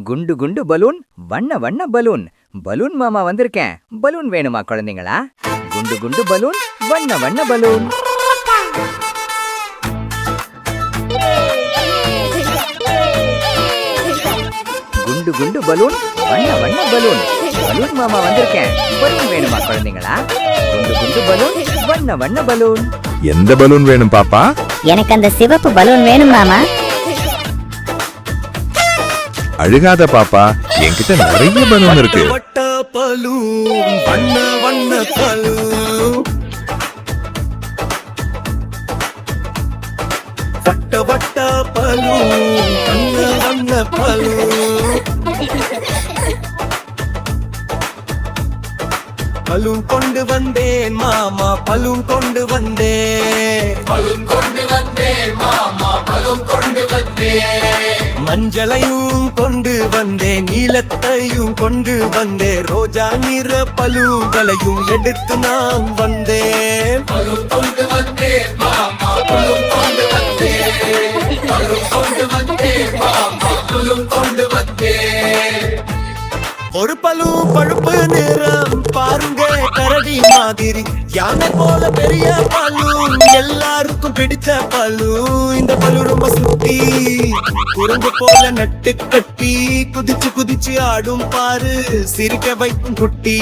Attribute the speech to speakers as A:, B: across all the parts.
A: குண்டு குண்டு பலூன், வண்ண வண்ண பலூன். பலூன் மாமா வந்திருக்கேன். பலூன் வேணுமா குழந்தைங்களா? குண்டு குண்டு பலூன், வண்ண வண்ண பலூன். குண்டு குண்டு பலூன், வண்ண வண்ண பலூன். பலூன் மாமா வந்திருக்கேன். பலூன் வேணுமா குழந்தைங்களா? குண்டு குண்டு பலூன், வண்ண வண்ண பலூன்.
B: எந்த பலூன் வேணும் பாப்பா?
C: எனக்கு அந்த சிவப்பு பலூன் வேணும் மாமா.
B: அழுகாத பாப்பா, என்கிட்ட நிறைய பலூன் இருக்கு.
D: வட்ட பலூன், வண்ண வண்ண பலூன். வட்ட வட்ட பலூன், வண்ண வண்ண பலூன். பலூன் கொண்டு வந்தேன் மாமா, பலூன் கொண்டு வந்தேன். பலூன் கொண்டு வந்தேன் மாமா, பலூன் கொண்டு வந்தேன். மஞ்சளையும் கொண்டு வந்தேன், நீலத்தையும் கொண்டு வந்தேன். ரோஜா நிற பலூன்களையும் எடுத்து நான் வந்தேன். பலூன் கொண்டு வந்தேன் மாமா, பலூன் கொண்டு வந்தேன். பலூன் கொண்டு வந்தேன் மாமா, பலூன் கொண்டு வந்தேன். ஒரு பலூன் பழுப்பு நிறம் பாருங்க, கரடி மாதிரி. யானை போல பெரிய பலூன், எல்லாருக்கும் பிடிச்ச பலூன். இந்த பலூன் ரொம்ப சுத்தி, குறும்பு போல நட்டு கட்டி, குதிச்சு குதிச்சு ஆடும் பாரு, சிரிக்க வைக்கும் குட்டி.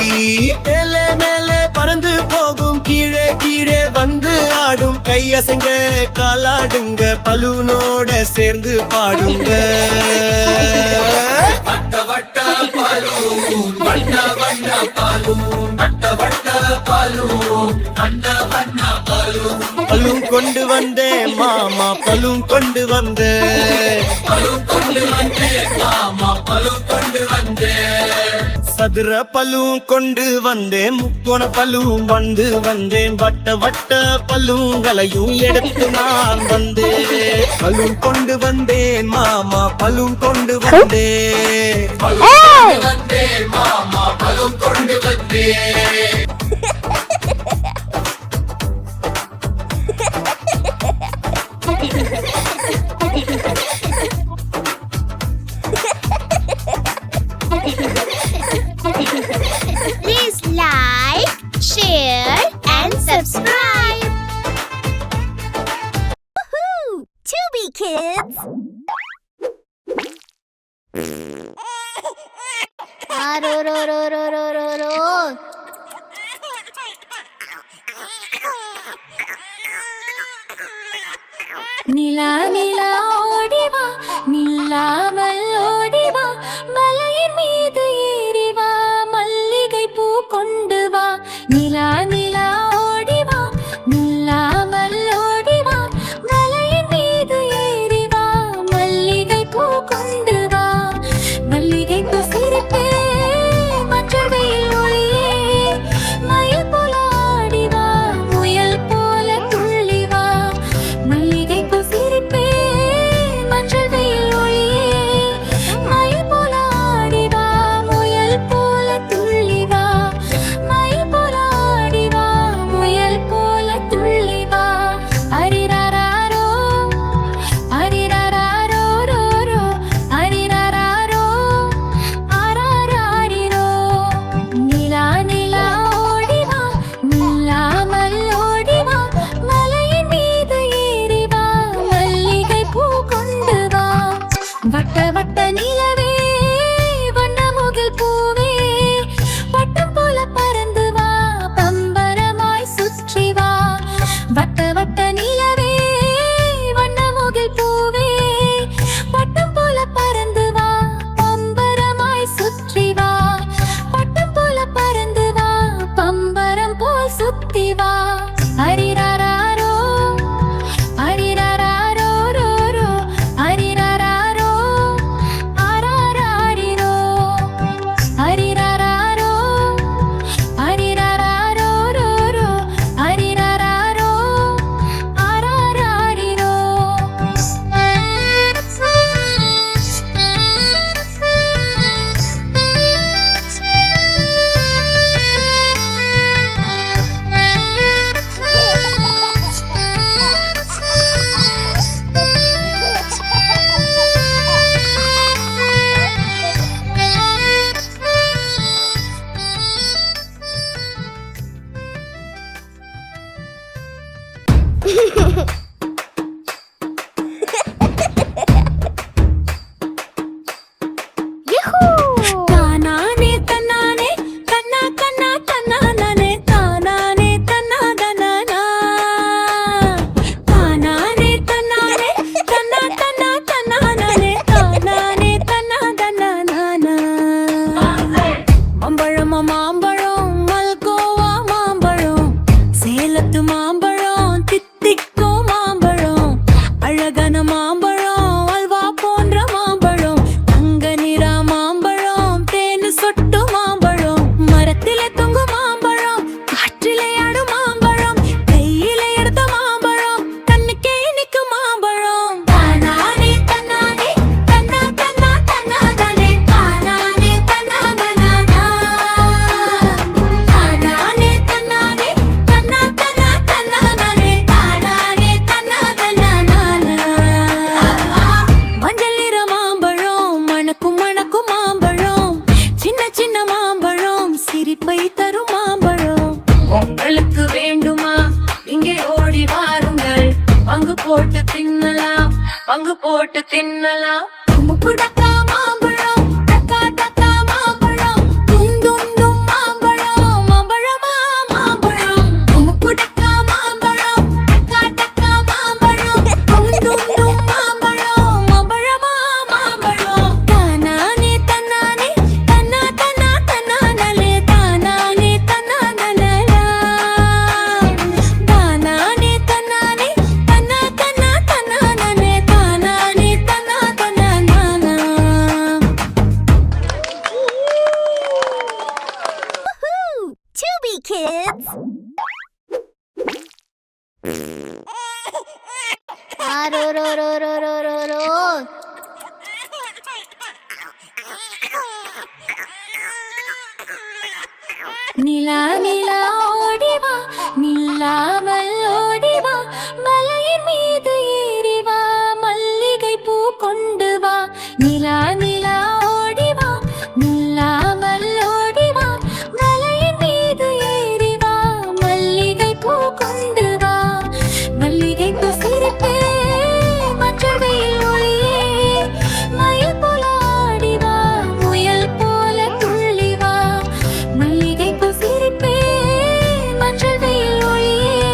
D: மேலே மேலே பறந்து போகும், கீழே கீழே வந்து ஆடும். கையசைங்க காலாடுங்க, பலூனோட சேர்ந்து பாடுங்க. வட்ட வட்ட பலூன், வண்ண வண்ண பலூன். வட்ட வட்ட பலூன், வண்ண வண்ண பலூன். பலூன் கொண்டு வந்தேன் மாமா, பலூன் கொண்டு வந்தேன். பலூன் கொண்டு வந்தேன் மாமா, பலூன் கொண்டு வந்தேன். சதுர பலூன் கொண்டு வந்தேன், முக்கோண பலூன் வந்து வந்தேன். வட்ட வட்ட பலூன்களையும் எடுத்து நான் வந்தேன். பலூன் கொண்டு வந்தேன் மாமா, பலூன் கொண்டு வந்தேன். பலூன் கொண்டு வந்தேன் மாமா, பலூன் கொண்டு வந்தேன்.
E: Please like, share, and subscribe. Woohoo! Tubi Kids!
F: நிலா நிலா ஓடிவா, நில்லாமல் ஓடிவா, மலையின் மீது ஏறிவா, மல்லிகை பூ கொண்டு வா. நிலா நிலா ஓடிவா, நில்லாமல் ஓடிவா, மலையின் மீது ஏறிவா, மல்லிகை பூ கொண்டு வா. மல்லிகை பூ சிரிப்பே, மஞ்சள் வெயில் ஒளியே, மயில் போல ஆடிவா, முயல் போல துள்ளிவா. மல்லிகை பூ சிரிப்பே, மஞ்சள் வெயில் ஒளியே, பங்கு போட்டு தின்னலாம். முக்குடக்கா மாம்பழம், டக்கா டக்கா மாம்பழம், துந்துண்டும் மாம்பழம், மாம்பழமா மாம்பழம். முக்குடக்கா மாம்பழம், டக்கா டக்கா மாம்பழம், துந்துண்டும் மாம்பழம், மாம்பழமா மாம்பழம். தானானே தன்னானே, தன்னா தன்னா தன்னானலே, தானானே தன்னானலலா. தானானே தன்னானே, தன்னா தன்னா தன்னானலே, தானானே தன்னா தன்னானா.
E: Woohoo! Tubi Kids!
F: நிலா நிலா ஓடிவா, நில்லாமல் ஓடிவா, மலையின் மீது ஏறிவா, மல்லிகை பூ கொண்டு வா. நிலா நிலா ஓடிவா, நில்லாமல் ஓடிவா, மலையின் மீது ஏறிவா, மல்லிகை பூ கொண்டு வா. மல்லிகை பூ சிரிப்பே, மஞ்சள் வெயில் ஒளியே, மயில் போல ஆடிவா, முயல் போல துள்ளிவா. மல்லிகை பூ சிரிப்பே, மஞ்சள் வெயில் ஒளியே,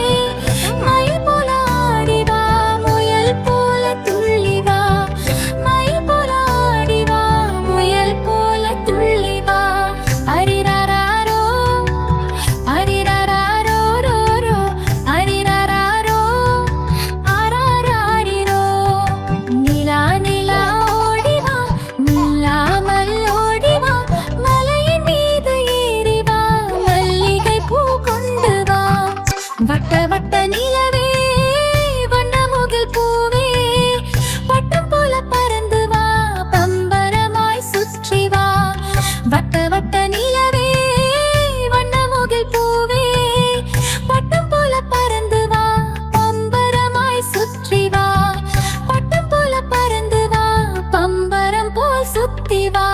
F: மயில் போல ஆடிவா, முயல் போல துள்ளிவா. மயில் போல ஆடிவா, முயல் போல துள்ளிவா. அரிராரோ அரிராரோ ரோ, அரிராரோ ஆராராரிரோ. நிலா நிலா ஓடிவா, நில்லாமல் ஓடிவா, மலையின் மீது ஏறிவா, மல்லிகை பூ கொண்டு வா. வட்ட வட்ட நிலவே, வண்ணமுகில் பூவே, வட்டம் போல பறந்து வா, பம்பரமாய் சுற்றி வா. வட்ட வட்ட நிலவே, வண்ணமுகில் பூவே, வட்டம் போல பறந்து வா, பம்பரமாய் சுற்றி வா. வட்டம் போல பறந்து வா, பம்பரம் போல் சுத்தி வா.